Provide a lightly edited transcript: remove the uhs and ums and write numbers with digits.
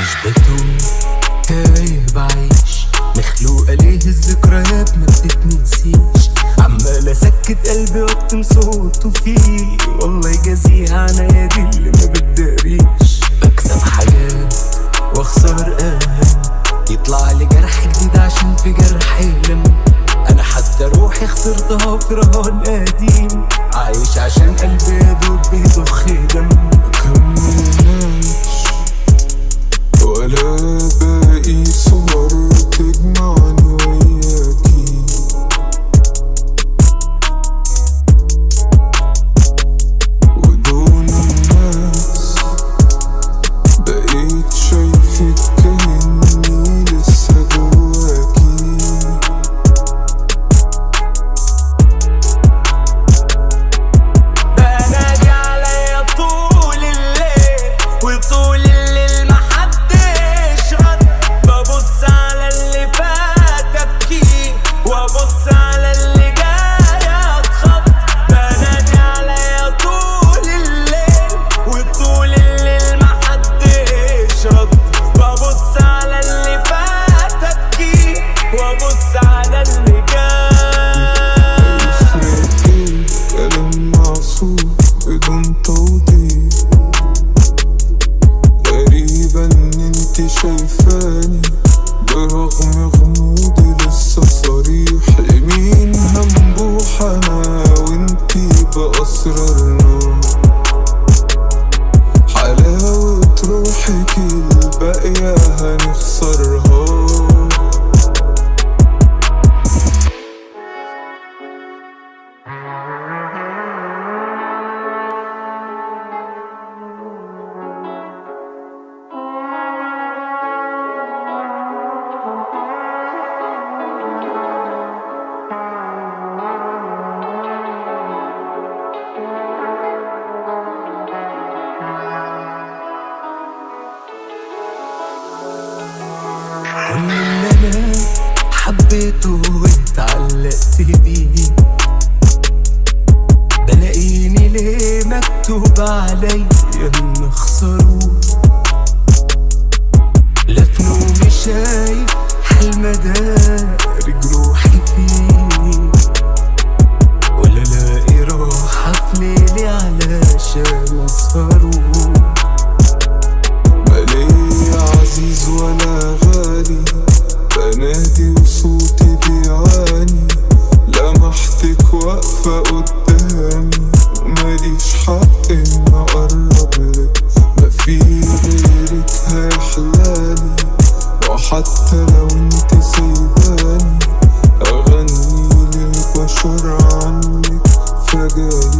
مش بتوه تايه بعيش، مخلوقة ليه الذكريات ما بتتنسيش. عمال اسكت قلبي واكتم صوته فيه، والله يجازيها عنايا دي اللي ما بتداريش. بكسب حاجات واخسر اهم، يطلع لي جرح جديد عشان في جرح يلم. انا حتى روحي خسرتها في رهان قديم، عايش عشان قلبي يدوب بيضخ دم. مكملناش ولا باقي صور تجمعني وياكي، ودون الناس بقيت شايفك كأني لسه جواكي. بنادي عليا طول الليل وطول الليل محدش رد، ببص على اللي فات ابكي وابص على اللي جاي اتخض. بنادي عليا طول الليل وطول الليل محدش رد، ببص على اللي فات ابكي وابص على اللي جاي. يفرق ايه كلام معصوب بدون توضيح، غريبة ان انت شايفاني برغم غموضي لسه صريح. لمين هنبوح انا وانتي بأسرارنا، حلاوة روحك الباقية هنخسرها. كل اللي انا حبيته واتعلقت بيه، بلاقيني ليه مكتوب عليا ان اخسره. لا في نومي شايف حلم داري جروحي فيه، ولا لاقي راحة في ليلي علشان اسهره. مالي عزيز ولا غالي، بنادي وصوتي بيعاني. لمحتك واقفة قدامي وماليش حق ان اقربلك، مفي غيرك هيحلالي. وحتى لو انت سايباني اغني للبشر عنك فجاي